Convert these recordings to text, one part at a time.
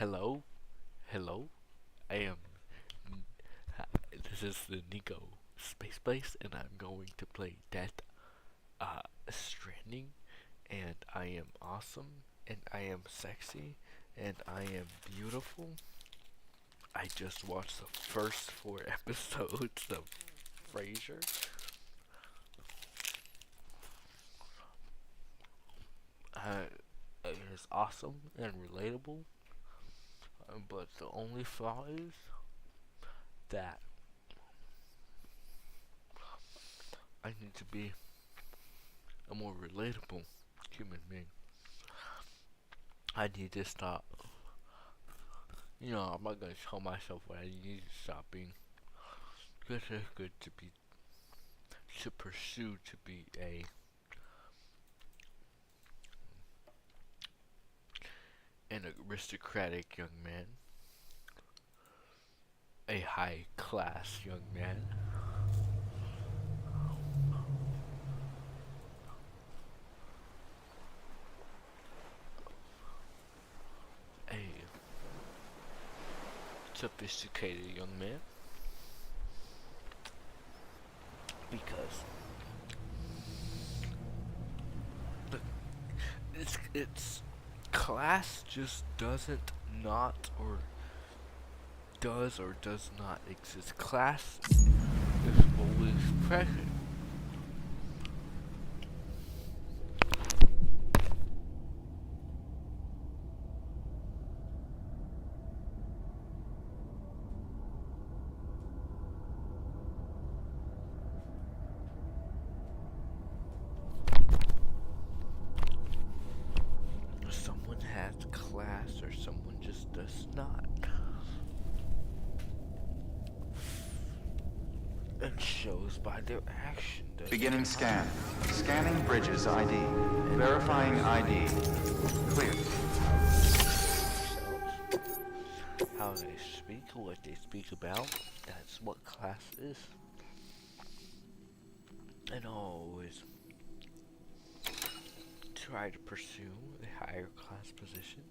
Hello, hello. I am. This is the Nico Space Place, and I'm going to play Death Stranding. And I am awesome, and I am sexy, and I am beautiful. I just watched the first 4 episodes of Frasier. Uh, it is awesome and relatable, but the only flaw is that I need to be a more relatable human being. I need to stop. I'm not gonna tell myself what I need to stop being. Because it's good to pursue to be an aristocratic young man, a high class young man, a sophisticated young man, because it's class just doesn't not or does not exist. Class is always present. Someone has class or someone just does not. It shows by their action. Beginning scan. Scanning Bridges ID. Verifying ID. Clear. How they speak, what they speak about, that's what class is. And always try to pursue a higher class position.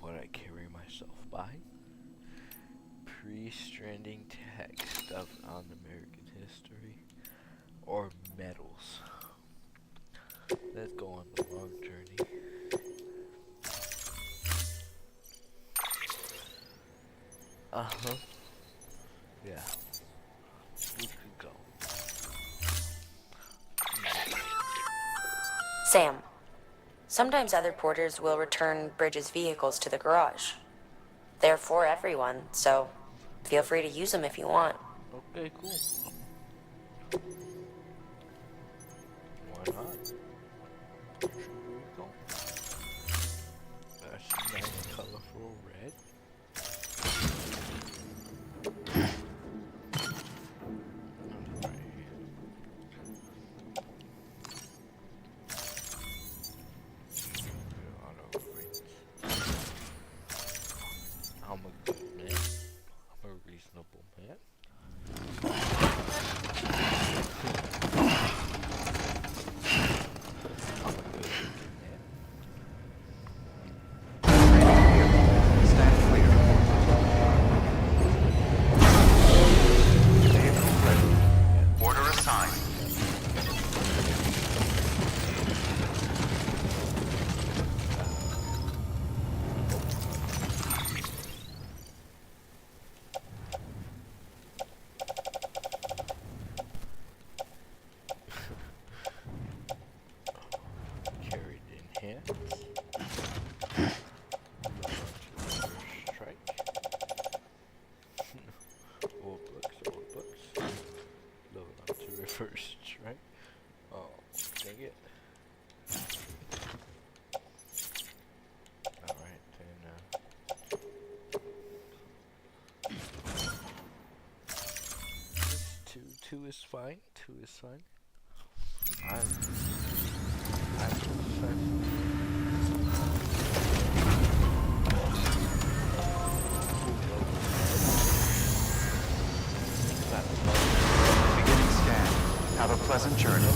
What I carry myself by. Pre-stranding text on American history or medals. Let's go on the long journey. Yeah. We could go. Sam, sometimes other porters will return Bridges' vehicles to the garage. They're for everyone, so feel free to use them if you want. Okay, cool. Why not? Here we go. That's a nice colorful red. I'm a good man. I'm a reasonable man. I'm a good looking man. Stand clear. Vehicle ready. Order assigned. Carried in hands. Strike. Old books. Load on to reverse strike. Oh, dang it. Alright, then, two is fine. Two is fine. I'm Beginning scan. Have a pleasant journey.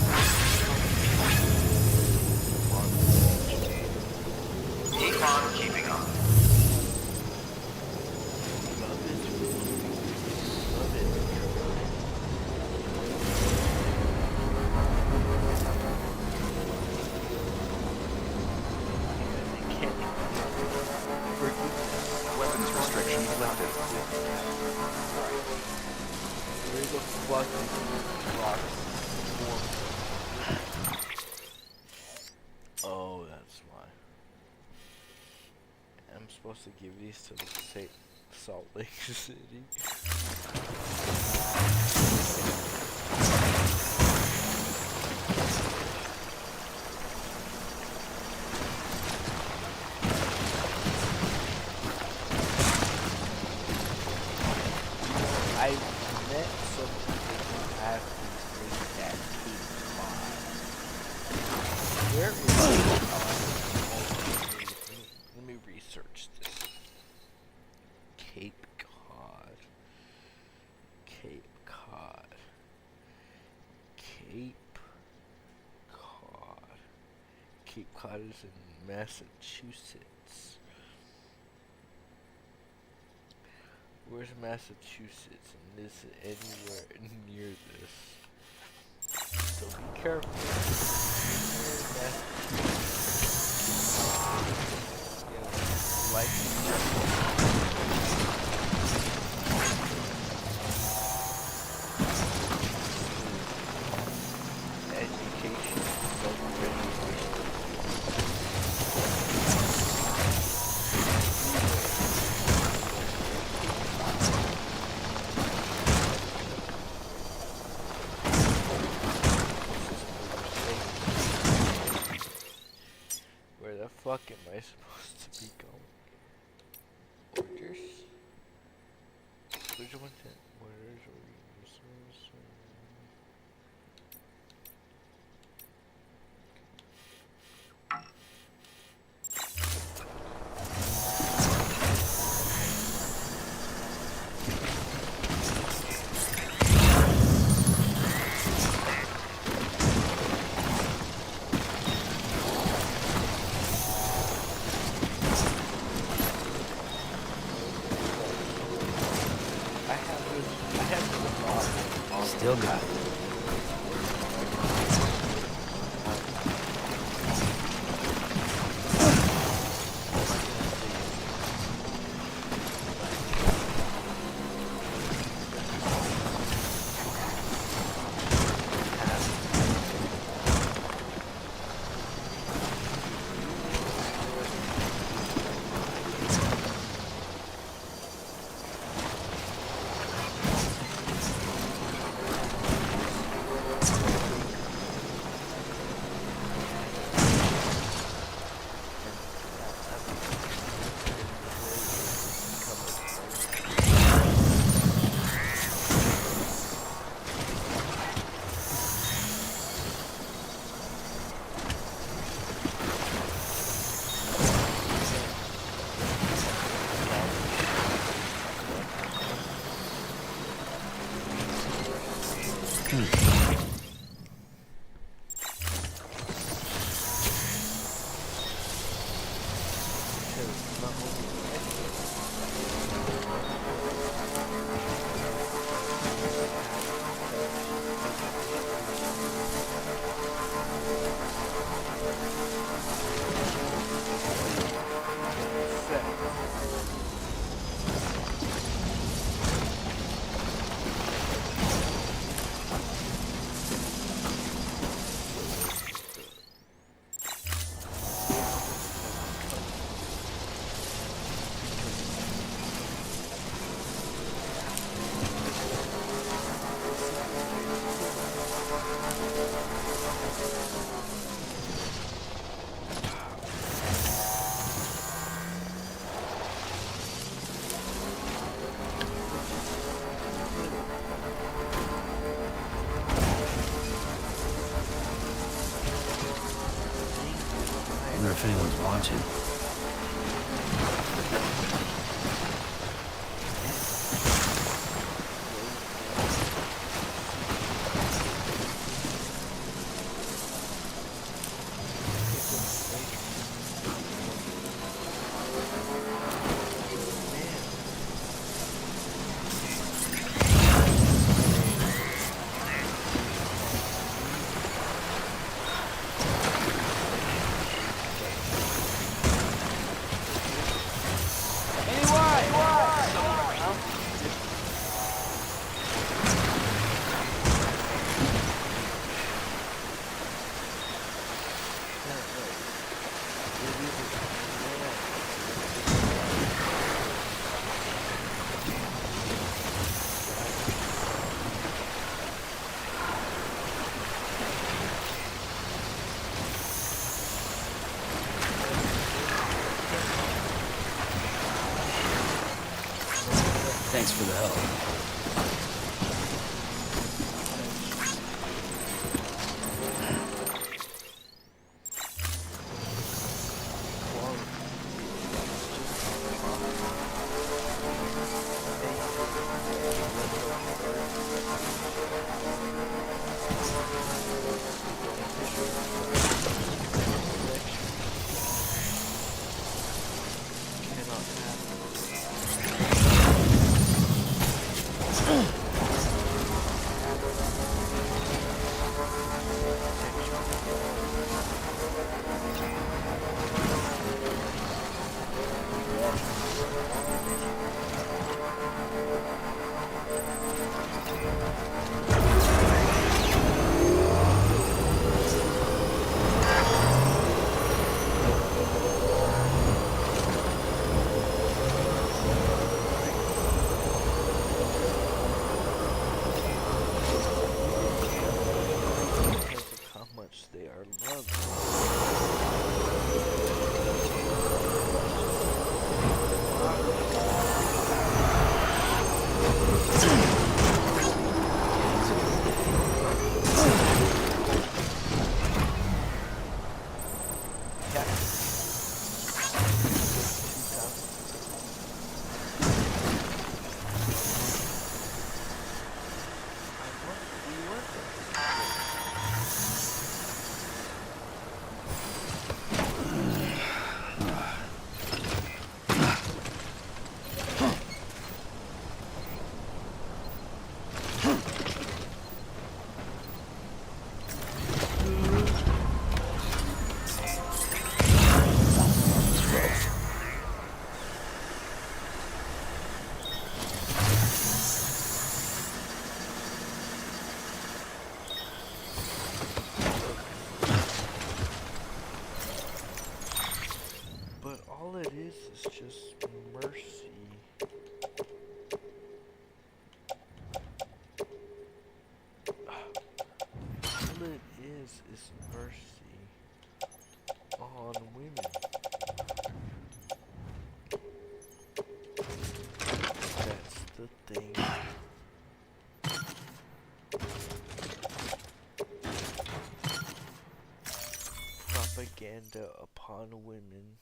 Keep on keeping up. Love it. Love it. Weapons restrictions lifted. Where the fuck is rocks? Oh, that's why. I'm supposed to give these to the Salt Lake City. I met some people who have these things that Cape Cod. Where is Cape Cod? Let me research this. Cape Cod. Cape Cod. Cape Cod. Cape Cod is in Massachusetts. Where's Massachusetts? And is it anywhere near this? So be careful. Like education, self-regulation. Where the fuck am I supposed to be going? Orders? Which one's it? Orders, orders. Still got it. Wonder if anyone's watching. Thanks for the help. They are loved. But all it is just mercy. All it is mercy on women. That's the thing. Propaganda upon women.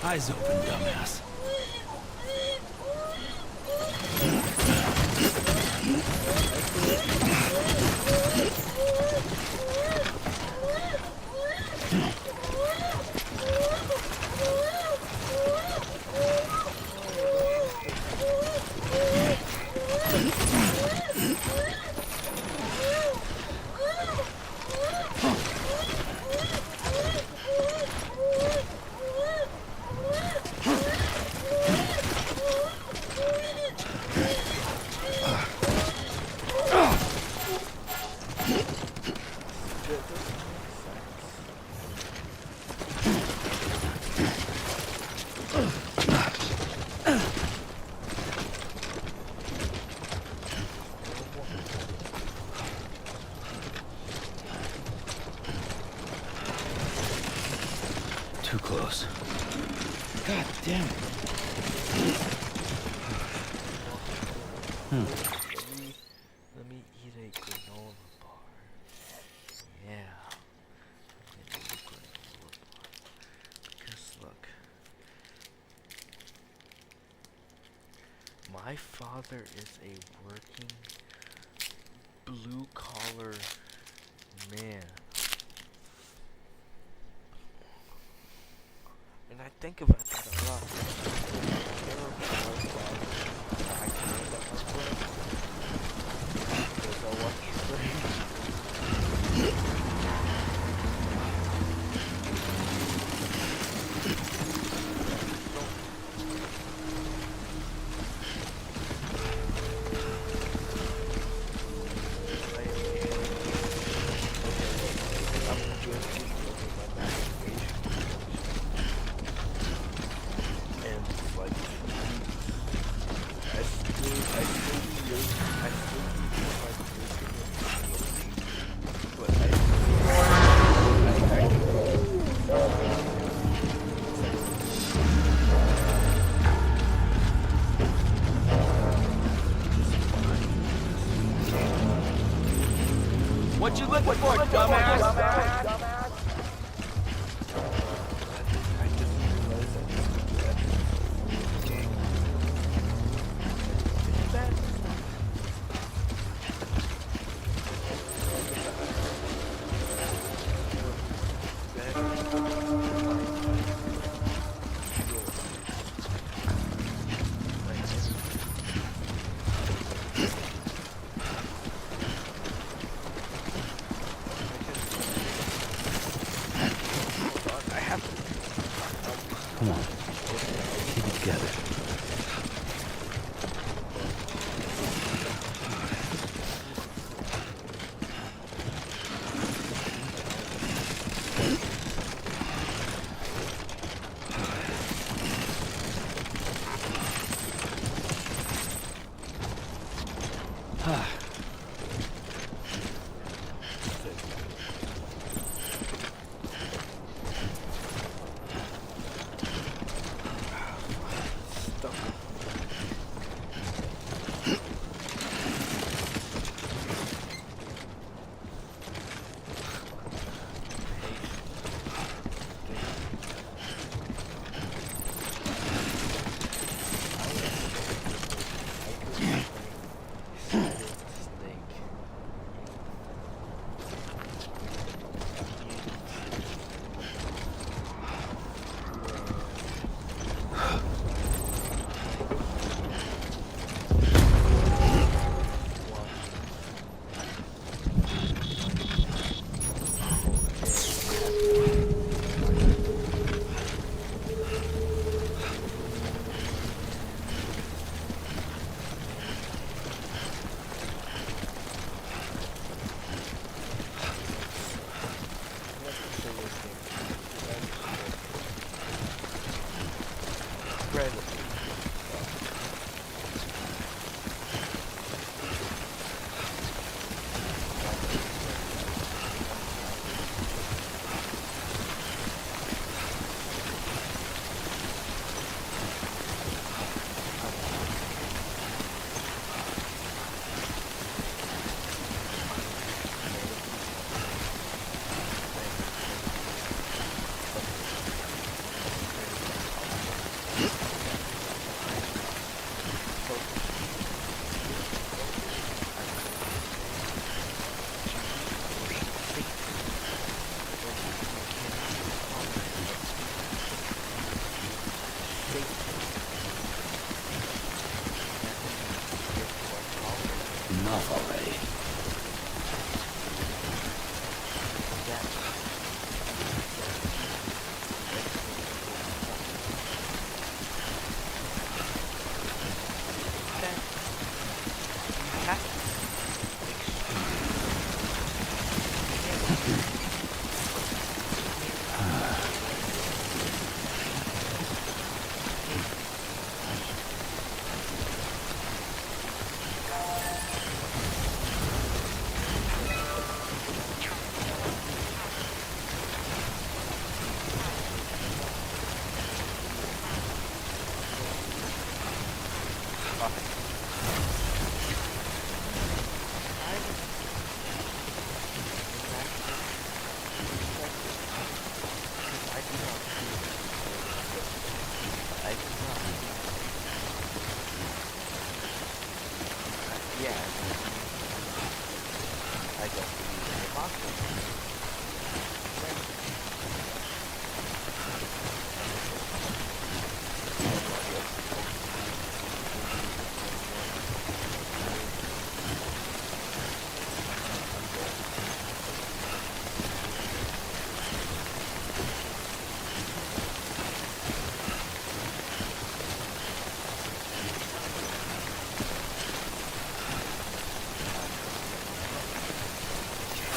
Eyes open, dumbass. Too close. God damn it. Let me eat a granola bar. Yeah. Let me eat a granola bar. Because look. My father is a working blue collar man. And I think about that a lot. What you looking for, dumbass? I just realized I just do that. See that? I have to. Come on. Keep it together. Enough already.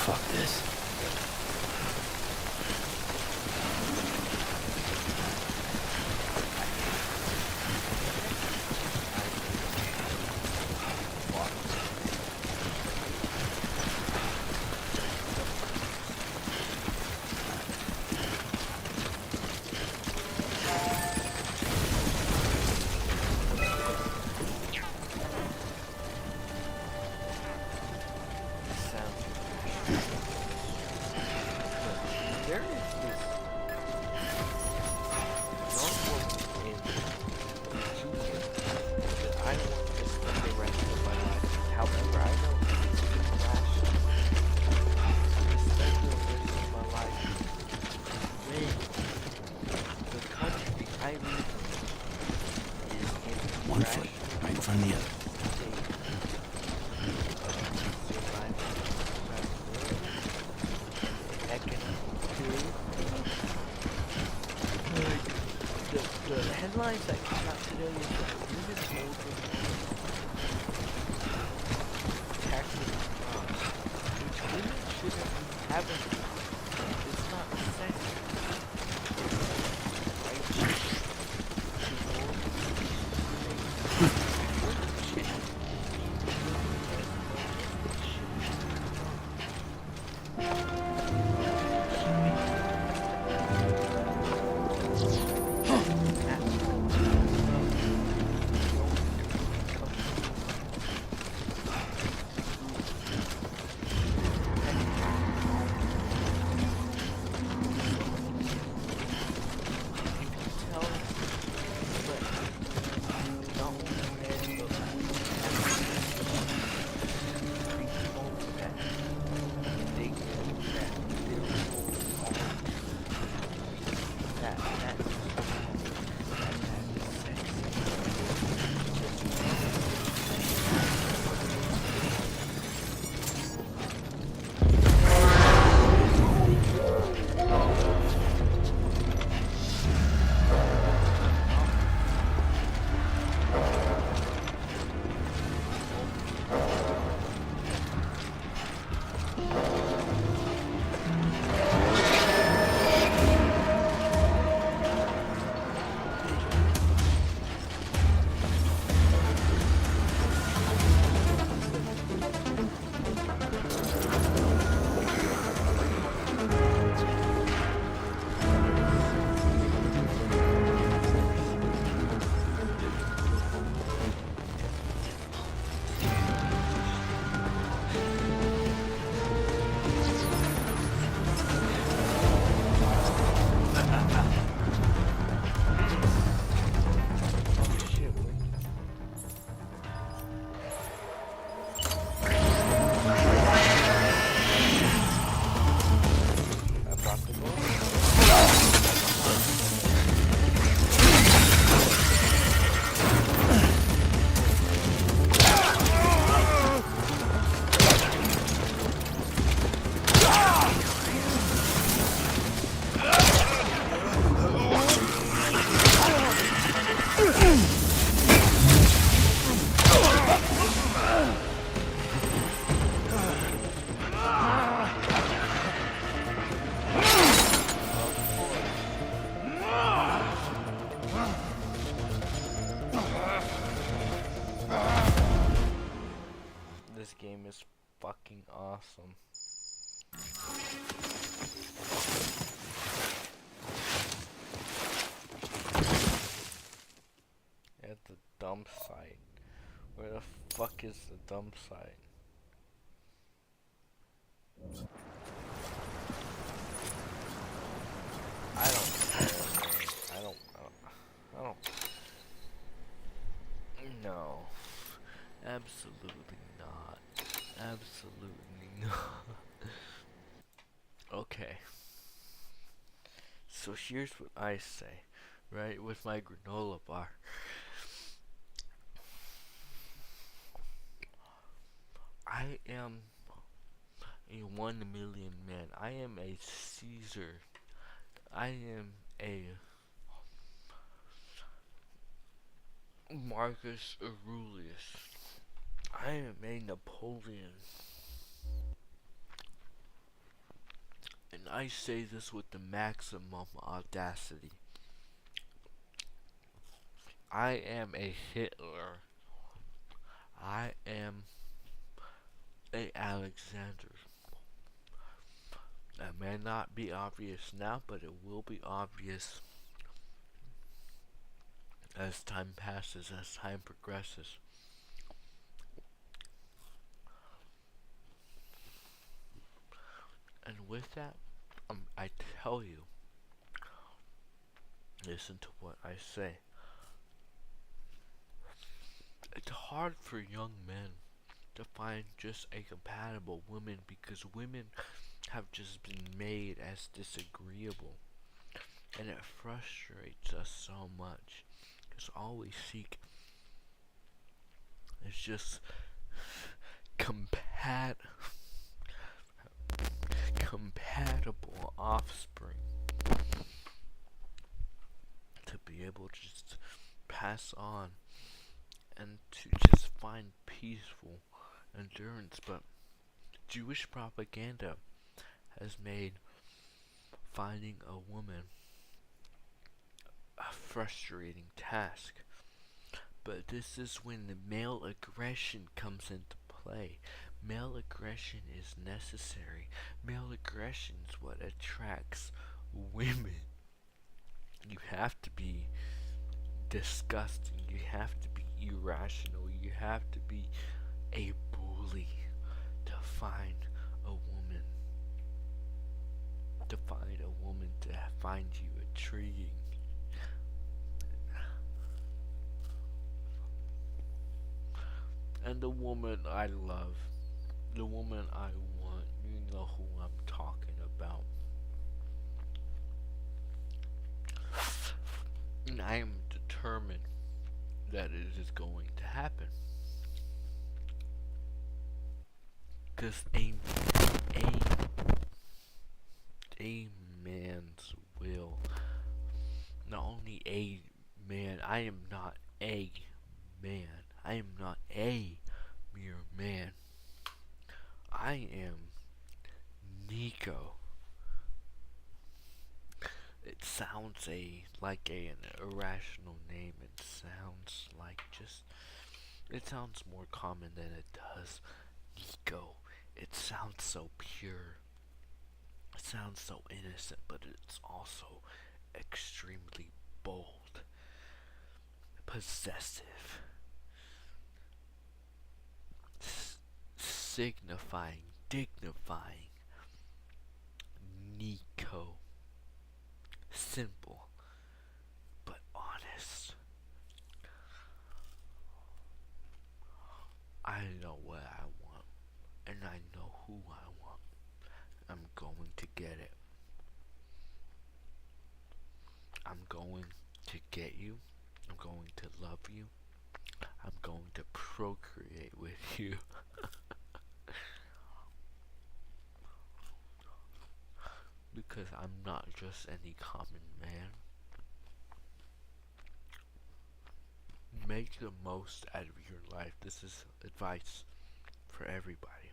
Fuck this. lines I cannot tell you that women hold taxes which women shouldn't be having. It's not sexy. Right? To hold This game is fucking awesome. At the dump site. Where the fuck is the dump site? I don't care. I don't. No. Absolutely not. Absolutely not. Okay. So here's what I say, right, with my granola bar. I am a 1,000,000 man. I am a Caesar. I am a Marcus Aurelius. I am a Napoleon. And I say this with the maximum audacity. I am a Hitler. I am a Alexander. That may not be obvious now, but it will be obvious as time passes, as time progresses. And with that, I tell you, listen to what I say. It's hard for young men to find just a compatible woman because women have just been made as disagreeable. And it frustrates us so much because all we seek is just compatible offspring to be able to just pass on and to just find peaceful endurance. But Jewish propaganda has made finding a woman a frustrating task. But this is when the male aggression comes into play. Male aggression is necessary. Male aggression is what attracts women. You have to be disgusting. You have to be irrational. You have to be a bully to find a woman. To find a woman to find you intriguing. And the woman I love, the woman I want, you know who I'm talking about. And I am determined that it is going to happen. Because a man's will, not only a man, I am not a man. I am not a mere man. I am Nico. It sounds like an irrational name. It sounds like it sounds more common than it does. Nico. It sounds so pure. It sounds so innocent, but it's also extremely bold, possessive, signifying, dignifying. Nico. Simple, but honest. I know what I want, and I know who I want. I'm going to get it. I'm going to get you. I'm going to love you. I'm going to procreate with you. Because I'm not just any common man. Make the most out of your life. This is advice for everybody.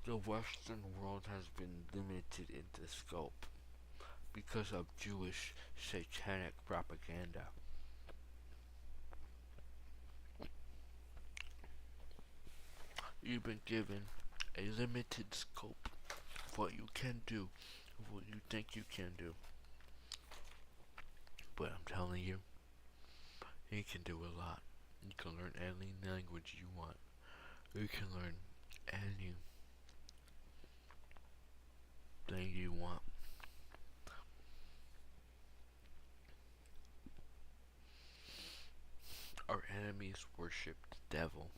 The Western world has been limited into scope because of Jewish satanic propaganda. You've been given a limited scope of what you can do, of what you think you can do. But I'm telling you, you can do a lot. You can learn any language you want. You can learn anything you want. Our enemies worship the devil.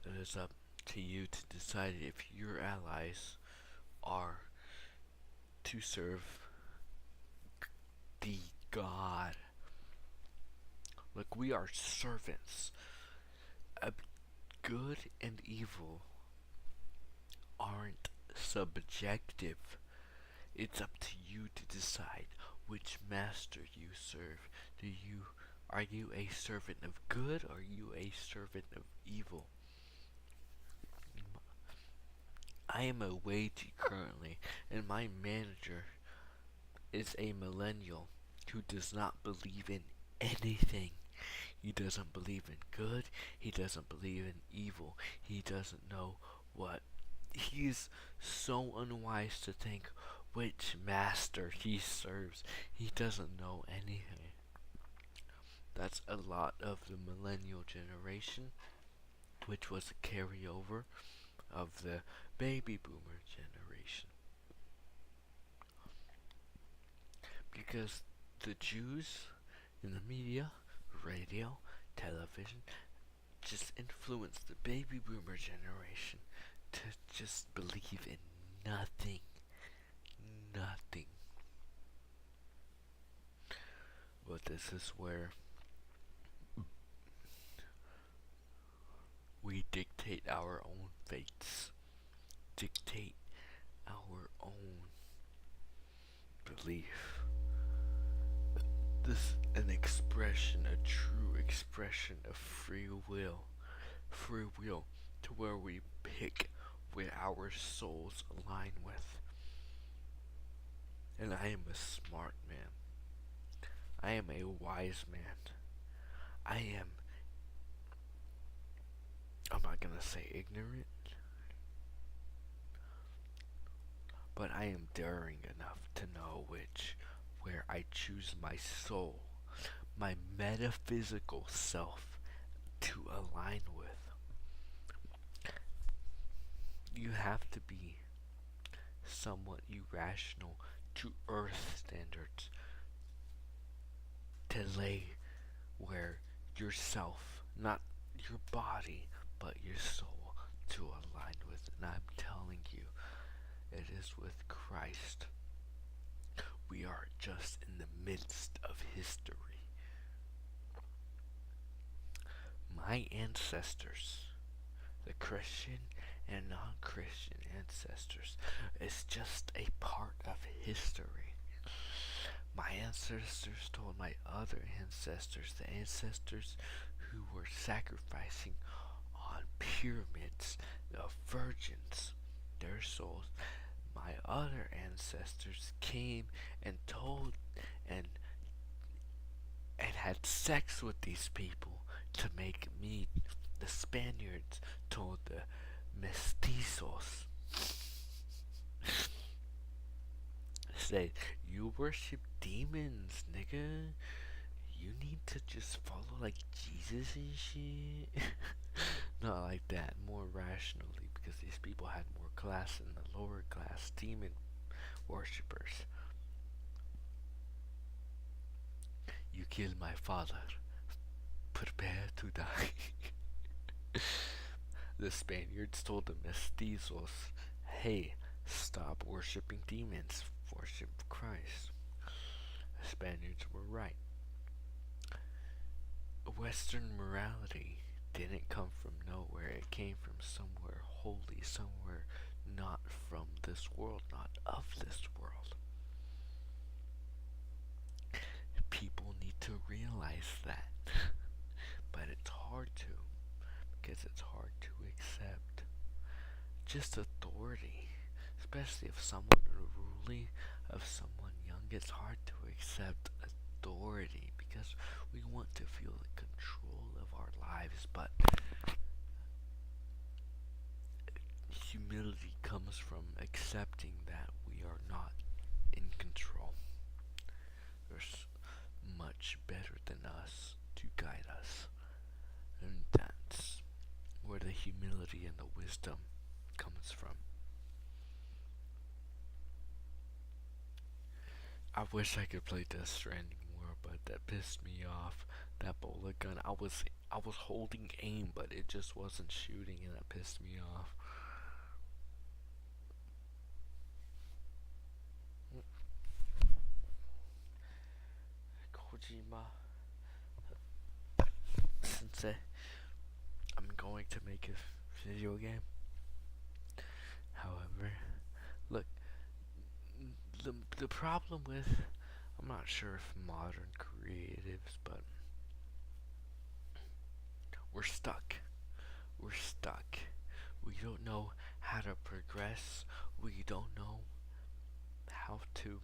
It is up to you to decide if your allies are to serve the God. Like, we are servants. Good and evil aren't subjective. It's up to you to decide which master you serve. Are you a servant of good, or are you a servant of evil? I am a wagey currently, and my manager is a millennial who does not believe in anything. He doesn't believe in good. He doesn't believe in evil. He doesn't know what. He's so unwise to think which master he serves. He doesn't know anything. That's a lot of the millennial generation, which was a carryover of the baby boomer generation. Because the Jews in the media, radio, television, just influenced the baby boomer generation to just believe in nothing. Nothing. But this is where we dictate our own fates. Dictate is an expression, a true expression of free will. Free will to where we pick where our souls align with. And I am a smart man. I am a wise man. I'm not gonna say ignorant, but I am daring enough to know where I choose my soul, my metaphysical self, to align with. You have to be somewhat irrational to earth standards to lay where yourself, not your body, but your soul, to align with. And I'm telling you, it is with Christ. We are just in the midst of history. My ancestors, the Christian and non-Christian ancestors, is just a part of history. My ancestors told my other ancestors, the ancestors who were sacrificing on pyramids of virgins, their souls. My other ancestors came and told and had sex with these people to make meat. The Spaniards told the mestizos, said, you worship demons, nigga. You need to just follow like Jesus and shit. Not like that, more rationally, because these people had more class than the lower class demon worshippers. You killed my father. Prepare to die. The Spaniards told the mestizos, hey, stop worshipping demons, worship Christ. The Spaniards were right. Western morality didn't come from nowhere. It came from somewhere holy, somewhere not from this world, not of this world. People need to realize that. But it's hard to, because it's hard to accept just authority, especially if someone ruling, of someone young. It's hard to accept authority because we want to feel the control of our lives, but humility comes from accepting that we are not in control. There's much better than us to guide us, and that's where the humility and the wisdom comes from. I wish I could play Death Stranding more, but that pissed me off. That bullet gun, I was holding aim, but it just wasn't shooting, and that pissed me off. Kojima Sensei, I'm going to make a video game. However, look, the problem with, I'm not sure if modern creatives, but we're stuck. We're stuck. We don't know how to progress. We don't know how to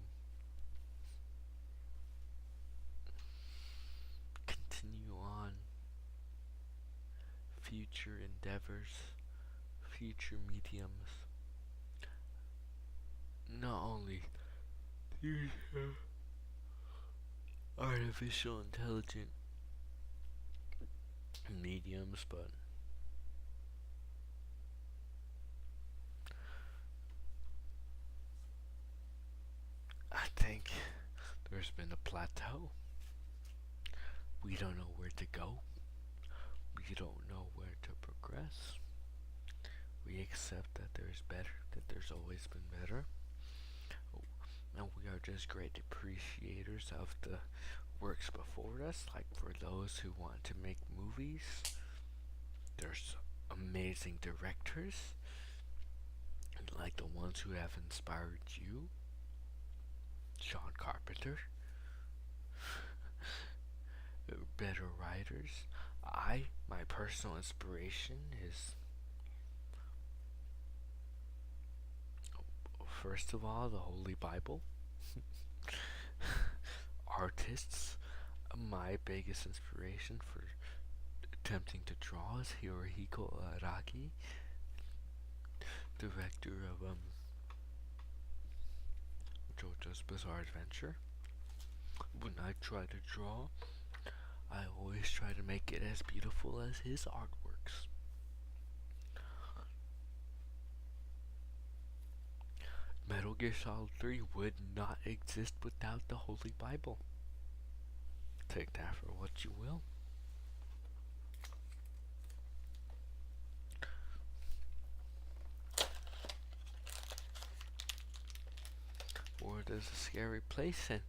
continue on future endeavors, future mediums. Not only use artificial intelligent mediums, but I think there's been a plateau. We don't know where to go. We don't know where to progress. We accept that there's better, that there's always been better. And we are just great appreciators of the works before us, like for those who want to make movies. There's amazing directors, like the ones who have inspired you. John Carpenter. better writers. My personal inspiration is, first of all, the Holy Bible. Artists. My biggest inspiration for attempting to draw is Hirohiko Araki, director of JoJo's Bizarre Adventure. When I try to draw, I always try to make it as beautiful as his artworks. Metal Gear Solid 3 would not exist without the Holy Bible. Take that for what you will. World is a scary place, and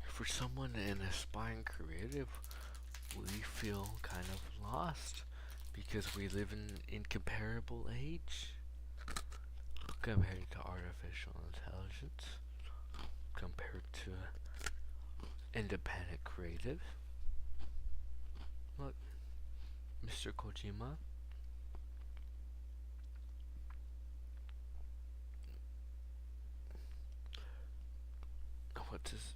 for someone an aspiring creative, we feel kind of lost because we live in an incomparable age compared to artificial intelligence, compared to independent creative. Look, Mr. Kojima. What's his?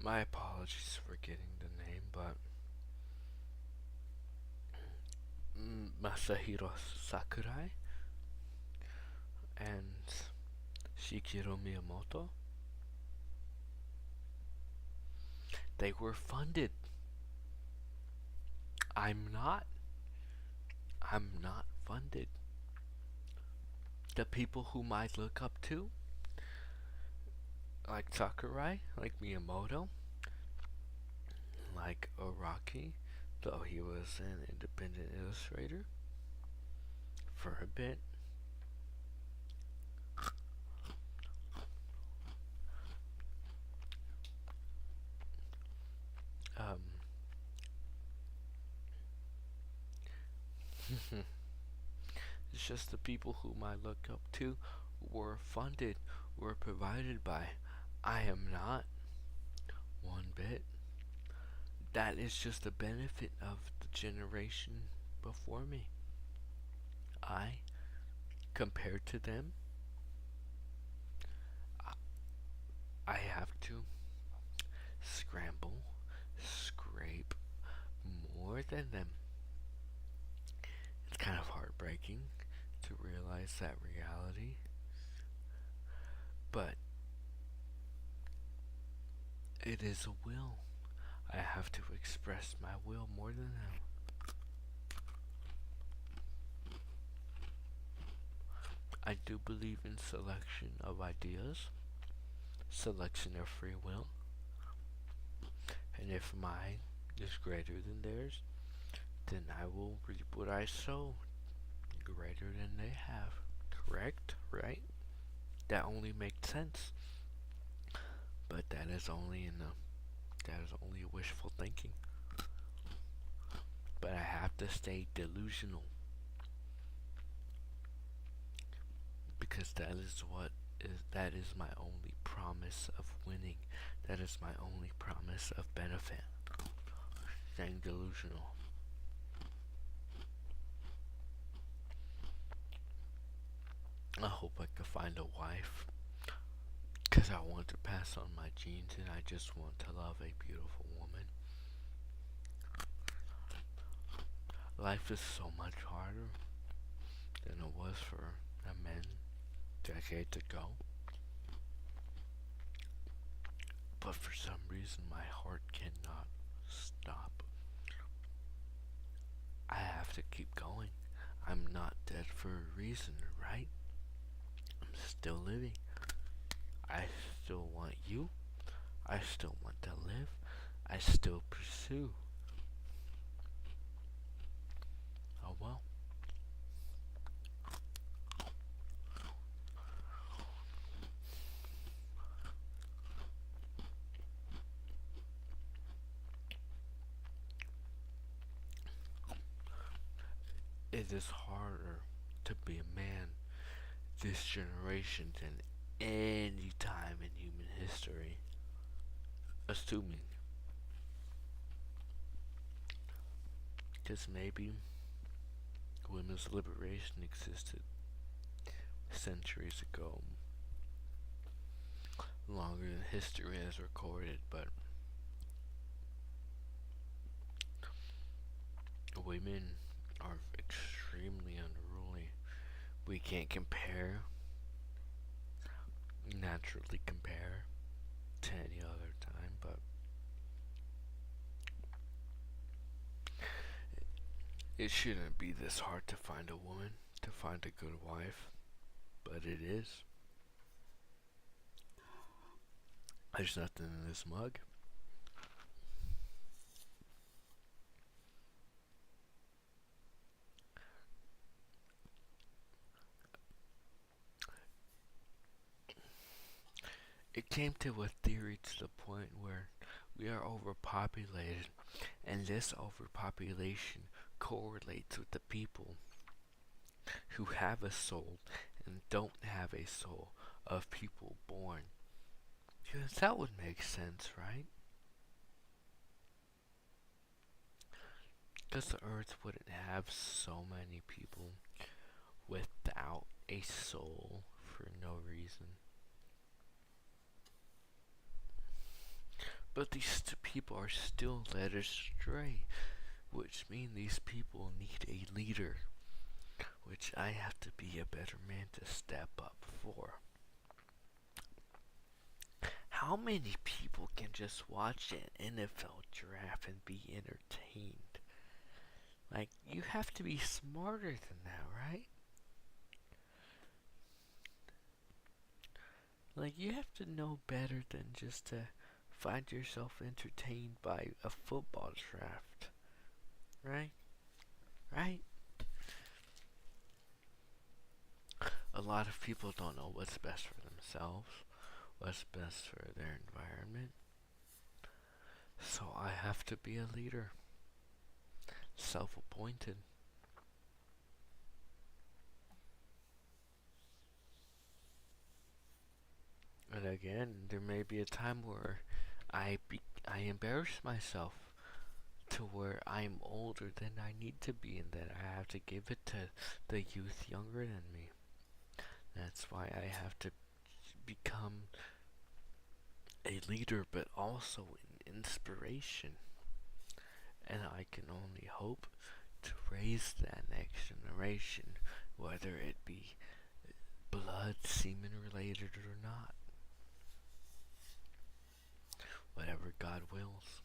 My apologies for getting the name, but Masahiro Sakurai and Shigeru Miyamoto, they were funded. I'm not funded. The people whom I look up to, like Sakurai, like Miyamoto, like Araki, though he was an independent illustrator for a bit. It's just the people whom I look up to were funded, were provided by. I am not one bit. That is just a benefit of the generation before me. I, compared to them, I have to scramble, scrape more than them. It's kind of heartbreaking to realize that reality, but it is a will. I have to express my will more than them. I do believe in selection of ideas, selection of free will, and if mine is greater than theirs, then I will reap what I sow, greater than they have. Correct? Right? That only makes sense. But that is only wishful thinking. But I have to stay delusional, because that is my only promise of winning. That is my only promise of benefit. Staying delusional. I hope I can find a wife, because I want to pass on my genes and I just want to love a beautiful woman. Life is so much harder than it was for a man decades ago. But for some reason my heart cannot stop. I have to keep going. I'm not dead for a reason, right? I'm still living. I still want you. I still want to live. I still pursue. Oh well. this harder to be a man this generation than any time in human history. Assuming. Because maybe women's liberation existed centuries ago, longer than history has recorded, but women are extremely unruly. We can't naturally compare to any other time, but it shouldn't be this hard to find a woman, to find a good wife, but it is. There's nothing in this mug. It came to a theory to the point where we are overpopulated, and this overpopulation correlates with the people who have a soul and don't have a soul of people born. Because that would make sense, right? Because the earth wouldn't have so many people without a soul for no reason. But these people are still led astray, which means these people need a leader, which I have to be a better man to step up for. How many people can just watch an NFL draft and be entertained? Like, you have to be smarter than that, right? Like, you have to know better than just to find yourself entertained by a football draft. Right? Right? A lot of people don't know what's best for themselves, what's best for their environment. So I have to be a leader. Self-appointed. And again, there may be a time where I embarrass myself to where I'm older than I need to be, and that I have to give it to the youth younger than me. That's why I have to become a leader, but also an inspiration. And I can only hope to raise that next generation, whether it be blood, semen related or not. Whatever God wills.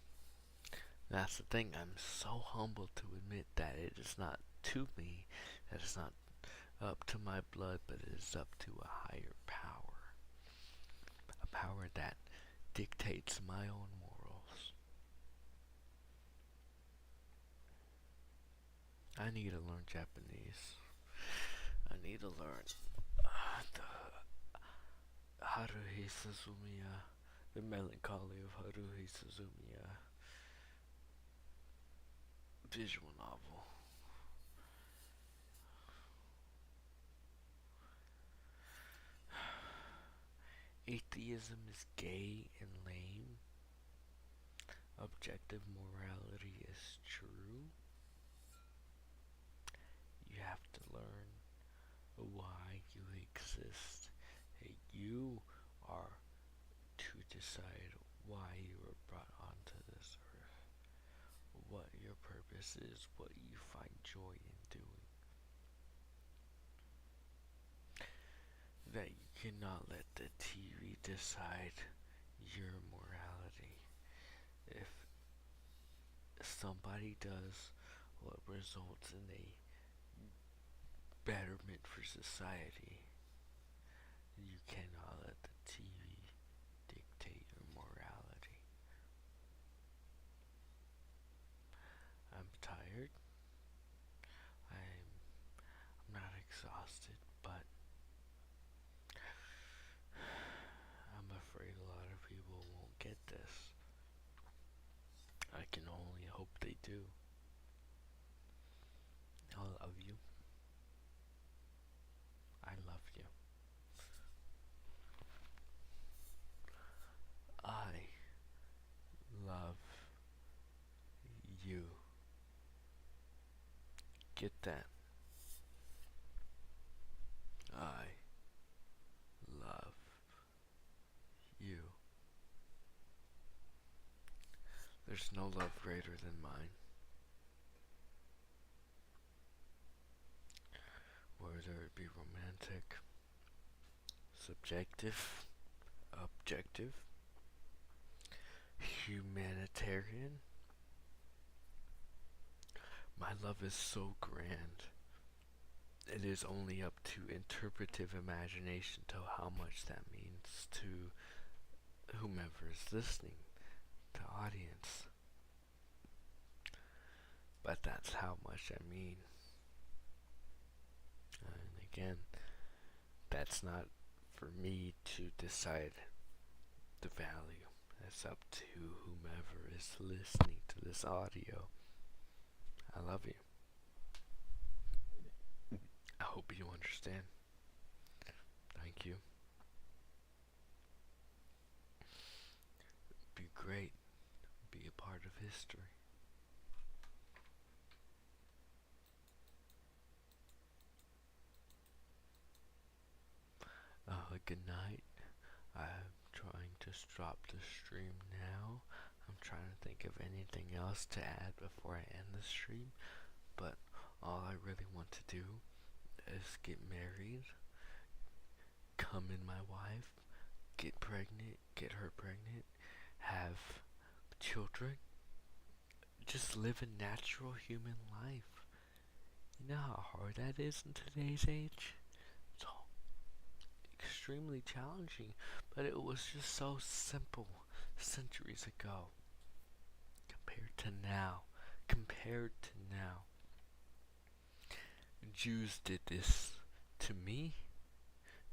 That's the thing, I'm so humbled to admit that it is not to me, that it's not up to my blood, but it is up to a higher power. A power that dictates my own morals. I need to learn Japanese. I need to learn the Haruhi Suzumiya, the melancholy of Haruhi Suzumiya visual novel. Atheism is gay and lame. Objective morality is true. You have to learn why you exist. You are to decide why you were brought onto this earth, what your purpose is, what you find joy in doing. That you cannot let the TV decide your morality. If somebody does what results in a betterment for society, you cannot let the TV dictate your morality. I'm tired. I'm not exhausted, but I'm afraid a lot of people won't get this. I can only hope they do. I love you. Get that. I love you. There's no love greater than mine. Whether it be romantic, subjective, objective, humanitarian, my love is so grand. It is only up to interpretive imagination to how much that means to whomever is listening, the audience. But that's how much I mean. And again, that's not for me to decide the value. That's up to whomever is listening to this audio. I love you. I hope you understand. Thank you. Be great. Be a part of history. Good night. I'm trying to stop the stream now. I'm trying to think of anything else to add before I end the stream. But all I really want to do is get married, come in my wife, get pregnant, get her pregnant, have children, just live a natural human life. You know how hard that is in today's age? It's extremely challenging, but it was just so simple centuries ago compared to now. Jews did this to me.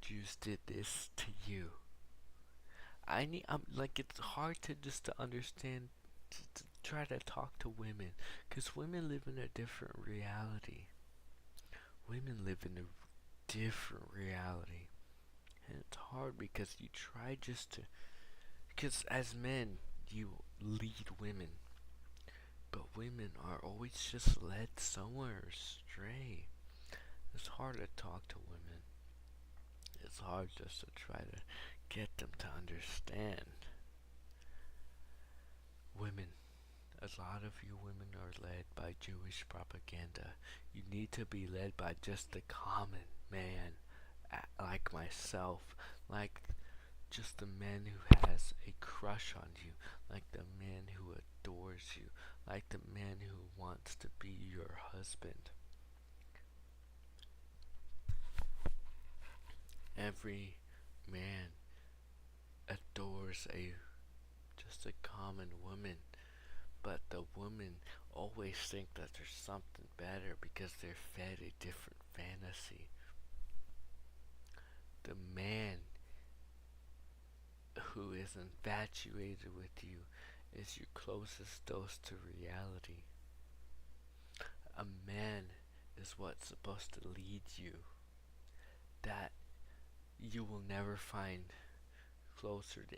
Jews did this to you. I'm like, it's hard to just to understand, to try to talk to women, because women live in a different reality. Women live in a different reality. And it's hard because you try just to, because as men, you lead women. But women are always just led somewhere astray. It's hard to talk to women. It's hard just to try to get them to understand. Women. A lot of you women are led by Jewish propaganda. You need to be led by just the common man, like myself, like just the man who has a crush on you, like the man who adores you, like the man who wants to be your husband. Every man adores just a common woman, but the women always think that there's something better because they're fed a different fantasy. The man who is infatuated with you is your closest dose to reality. A man is what's supposed to lead you. That you will never find closer to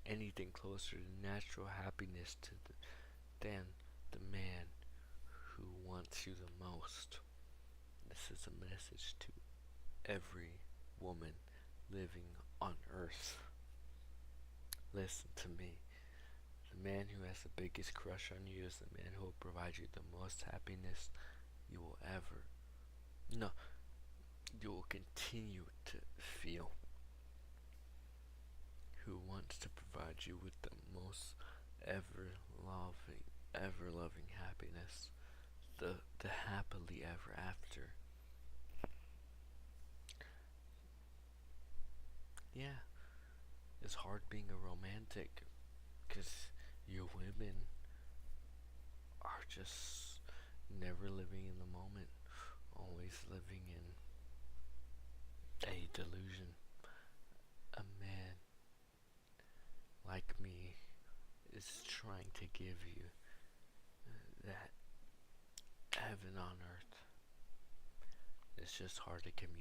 anything closer to natural happiness than the man who wants you the most. This is a message to every woman living on earth. Listen to me. The man who has the biggest crush on you is the man who will provide you the most happiness you will continue to feel. Who wants to provide you with the most ever loving happiness, the happily ever after. Yeah, it's hard being a romantic, because you women are just never living in the moment, always living in a delusion. A man like me is trying to give you that heaven on earth. It's just hard to communicate.